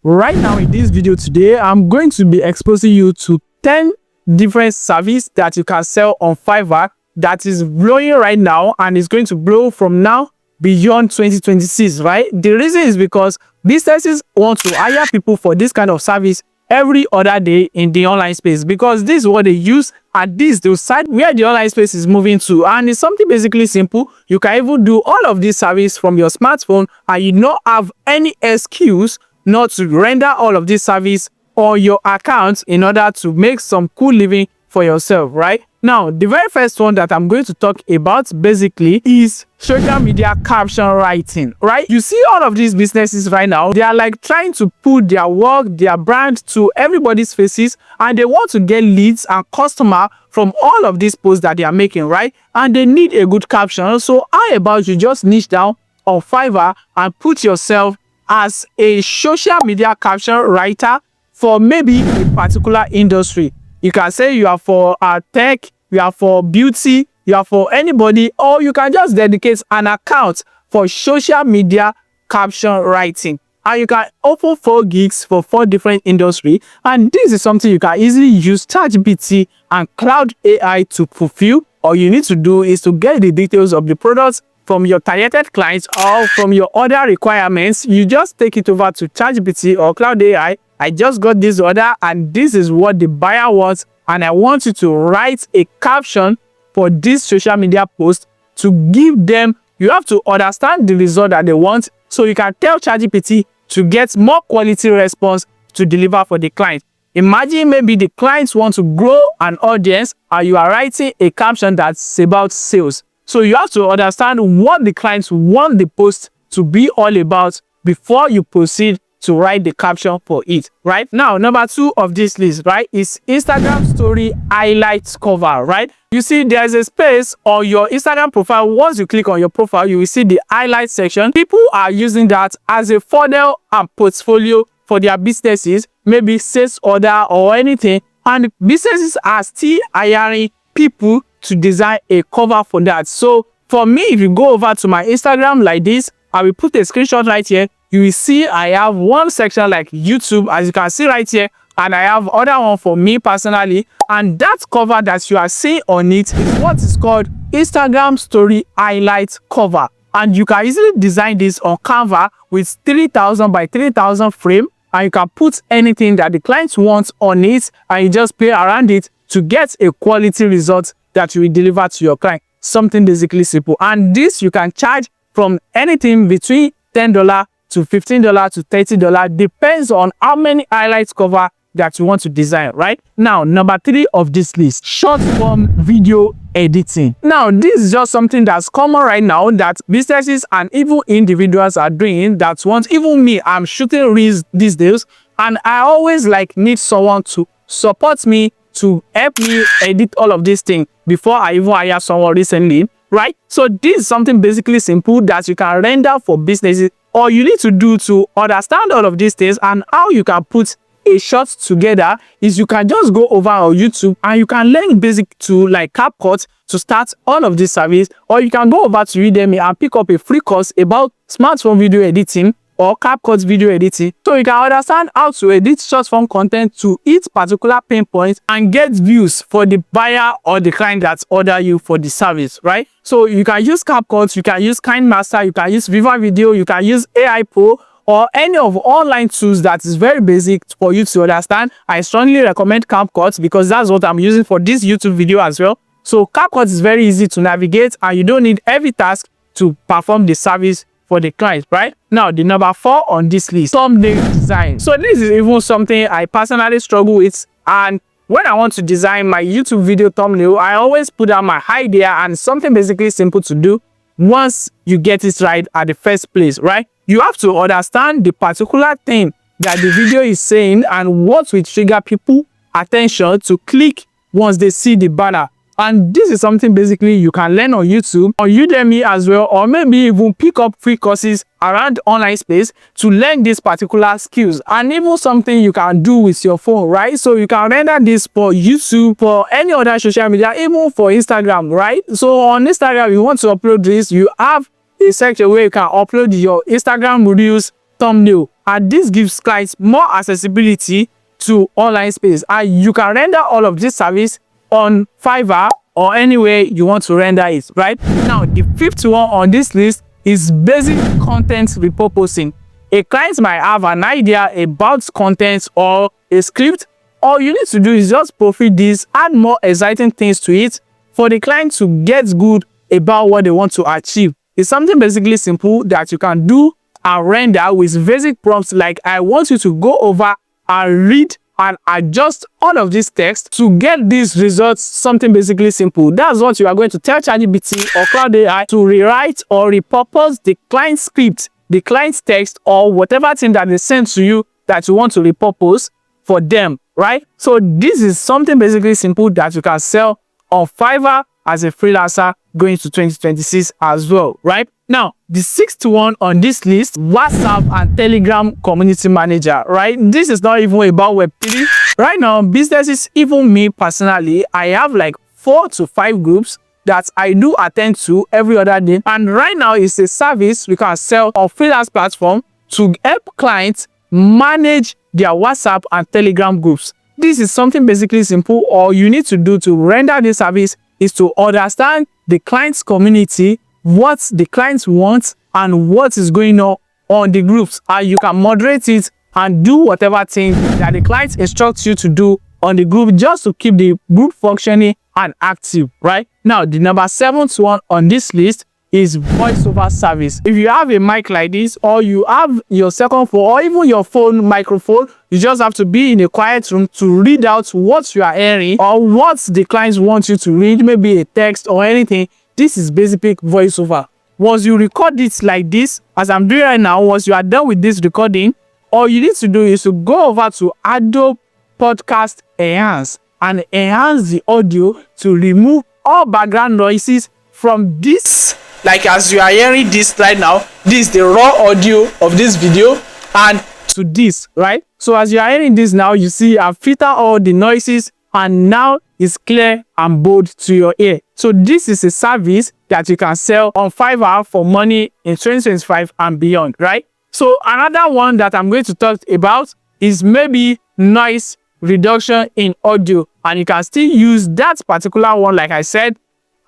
Right now in this video today, I'm going to be exposing you to 10 different services that you can sell on Fiverr that is blowing right now and is going to blow from now beyond 2026, right? The reason is because businesses want to hire people for this kind of service every other day in the online space, because this is what they use and this is the side where the online space is moving to. And it's something basically simple. You can even do all of this service from your smartphone and you not have any excuse not to render all of this service on your account in order to make some cool living for yourself, right? Now, the very first one that I'm going to talk about basically is social media caption writing, right? You see all of these businesses right now, they are like trying to put their work, their brand to everybody's faces, and they want to get leads and customer from all of these posts that they are making, right? And they need a good caption. So how about you just niche down on Fiverr and put yourself as a social media caption writer for maybe a particular industry. You can say you are for tech, you are for beauty, you are for anybody, or you can just dedicate an account for social media caption writing. And you can open 4 gigs for 4 different industries. And this is something you can easily use ChatGPT and Cloud AI to fulfill. All you need to do is to get the details of the products from your targeted clients or from your order requirements. You just take it over to ChatGPT or Cloud AI. I just got this order and this is what the buyer wants, and I want you to write a caption for this social media post to give them. You have to understand the result that they want so you can tell ChatGPT to get more quality response to deliver for the client. Imagine maybe the clients want to grow an audience and you are writing a caption that's about sales. So you have to understand what the clients want the post to be all about before you proceed to write the caption for it, right? Now, number 2 of this list, right, is Instagram story highlights cover, right? You see there's a space on your Instagram profile. Once you click on your profile, you will see the highlight section. People are using that as a funnel and portfolio for their businesses, maybe sales order or anything. And businesses are still hiring people to design a cover for that. So for me, if you go over to my Instagram like this, I will put a screenshot right here. You will see I have one section like YouTube, as you can see right here, and I have other one for me personally. And that cover that you are seeing on it is what is called Instagram story highlight cover. And you can easily design this on Canva with 3000 by 3000 frame, and you can put anything that the client wants on it and you just play around it to get a quality result that you will deliver to your client. Something basically simple. And this you can charge from anything between $10 to $15 to $30, depends on how many highlights cover that you want to design, right? Now, number 3 of this list, short form video editing. Now, this is just something that's common right now that businesses and even individuals are doing that want. Even me, I'm shooting reels these days, and I always need someone to support me, to help me edit all of these things before I even hire someone recently, right? So this is something basically simple that you can render for businesses. All you need to do to understand all of these things and how you can put a shot together is you can just go over on YouTube and you can learn basic to like CapCut to start all of this service, or you can go over to Udemy and pick up a free course about smartphone video editing or CapCut video editing, so you can understand how to edit short form content to each particular pain point and get views for the buyer or the client that order you for the service, right? So you can use CapCut, you can use KineMaster, you can use Viva Video, you can use AI Pro, or any of online tools that is very basic for you to understand. I strongly recommend CapCut because that's what I'm using for this YouTube video as well. So CapCut is very easy to navigate and you don't need every task to perform the service for the client, right? Now, the number 4 on this list, thumbnail design. So this is even something I personally struggle with, and when I want to design my YouTube video thumbnail, I always put out my idea and something basically simple to do. Once you get it right at the first place, right, you have to understand the particular thing that the video is saying and what will trigger people attention to click once they see the banner. And this is something basically you can learn on YouTube or Udemy as well, or maybe even pick up free courses around online space to learn these particular skills. And even something you can do with your phone, right? So you can render this for YouTube, for any other social media, even for Instagram, right? So on Instagram, you want to upload this, you have a section where you can upload your Instagram reels thumbnail, and this gives clients more accessibility to online space, and you can render all of this service on Fiverr or anywhere you want to render it. Right now, the fifth one on this list is basic content repurposing. A client might have an idea about content or a script. All you need to do is just profit this, add more exciting things to it for the client to get good about what they want to achieve. It's something basically simple that you can do and render with basic prompts like, I want you to go over and read and adjust all of this text to get these results. Something basically simple. That's what you are going to tell ChatGPT or Cloud AI to rewrite or repurpose the client script, the client's text, or whatever thing that they send to you that you want to repurpose for them, right? So this is something basically simple that you can sell on Fiverr as a freelancer going to 2026 as well, right? Now, the sixth one on this list, WhatsApp and Telegram community manager, right? This is not even about Web3. Right now, businesses, even me personally, I have like 4 to 5 groups that I do attend to every other day. And right now, it's a service we can sell on freelance platform to help clients manage their WhatsApp and Telegram groups. This is something basically simple. All you need to do to render this service is to understand the client's community, what the clients want, and what is going on the groups. And you can moderate it and do whatever thing that the client instructs you to do on the group just to keep the group functioning and active, right? Now, the number 7th one on this list is voiceover service. If you have a mic like this, or you have your second phone, or even your phone microphone, you just have to be in a quiet room to read out what you are hearing or what the clients want you to read, maybe a text or anything. This is basic voiceover. Once you record it like this, as I'm doing right now, once you are done with this recording, all you need to do is to go over to Adobe Podcast Enhance and enhance the audio to remove all background noises from this. Like as you are hearing this right now, this is the raw audio of this video, and to this, right? So as you are hearing this now, you see I've filtered all the noises and now it's clear and bold to your ear. So this is a service that you can sell on Fiverr for money in 2025 and beyond, right? So another one that I'm going to talk about is maybe noise reduction in audio, and you can still use that particular one, like I said,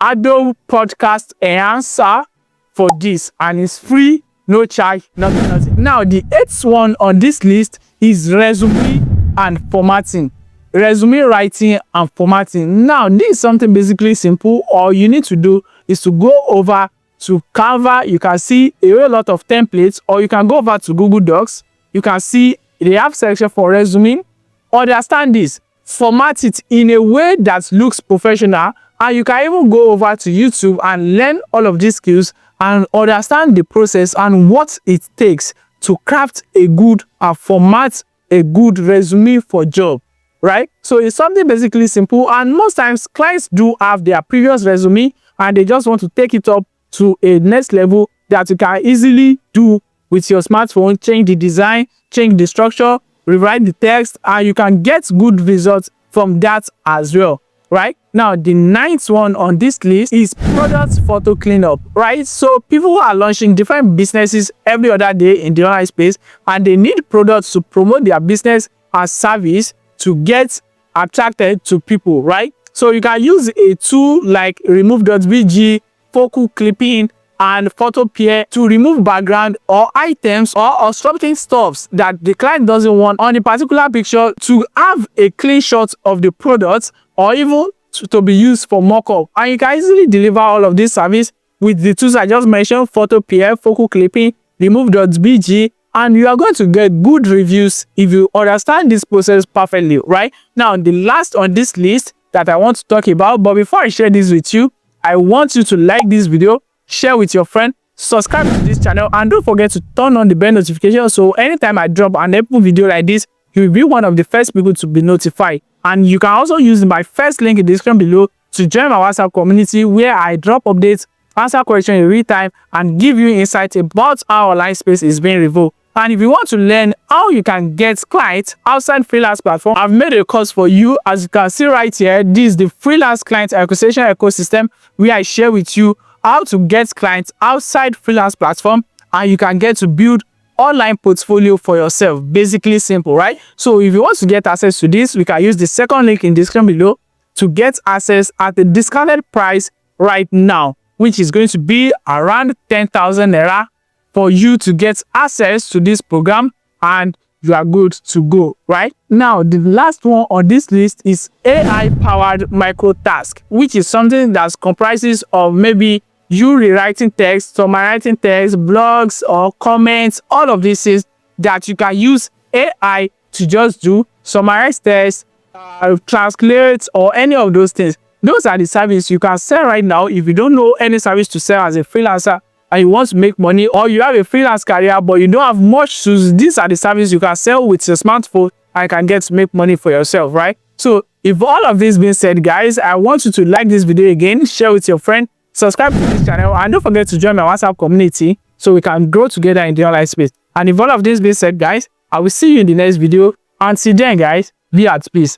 Adobe Podcast Enhancer, for this, and it's free, no charge, nothing. Now, the 8th one on this list is resume and formatting. Resume writing and formatting. Now, this is something basically simple. All you need to do is to go over to Canva. You can see a whole lot of templates, or you can go over to Google Docs. You can see they have section for resume. Understand this, format it in a way that looks professional, and you can even go over to YouTube and learn all of these skills and understand the process and what it takes to craft a good and format a good resume for job, right? So it's something basically simple, and most times clients do have their previous resume and they just want to take it up to a next level that you can easily do with your smartphone. Change the design, change the structure, rewrite the text, and you can get good results from that as well, right? Now, the 9th one on this list is product photo cleanup, right? So people are launching different businesses every other day in the online space, and they need products to promote their business as service to get attracted to people, right? So you can use a tool like remove.bg, focal clipping, and photo pair to remove background or items or obstructing stuffs that the client doesn't want on a particular picture, to have a clean shot of the product, or even to be used for mock-up. And you can easily deliver all of this service with the tools I just mentioned: photo pair, focal clipping, remove.bg, and you are going to get good reviews if you understand this process perfectly, right? Now, the last on this list that I want to talk about, but before I share this with you, I want you to like this video, share with your friend, subscribe to this channel, and don't forget to turn on the bell notification so anytime I drop an Apple video like this, you will be one of the first people to be notified. And you can also use my first link in the description below to join my WhatsApp community, where I drop updates, answer questions in real time, and give you insight about how online space is being revolved. And if you want to learn how you can get clients outside freelance platform, I've made a course for you. As you can see right here, this is the freelance client acquisition ecosystem, where I share with you how to get clients outside freelance platform, and you can get to build online portfolio for yourself. Basically simple, right? So if you want to get access to this, we can use the second link in the description below to get access at the discounted price right now, which is going to be around 10,000 naira for you to get access to this program, and you are good to go. Right now, the last one on this list is AI powered microtask, which is something that comprises of maybe you rewriting text, summarizing text, blogs or comments, all of these things that you can use AI to just do, summarize text, translate, or any of those things. Those are the services you can sell right now. If you don't know any service to sell as a freelancer and you want to make money, or you have a freelance career but you don't have much tools, these are the services you can sell with your smartphone and can get to make money for yourself, right? So if all of this being said, guys, I want you to like this video again, share with your friend, subscribe to this channel, and don't forget to join my WhatsApp community so we can grow together in the online space. And if all of this being said, guys, I will see you in the next video. Until then, guys, be at peace.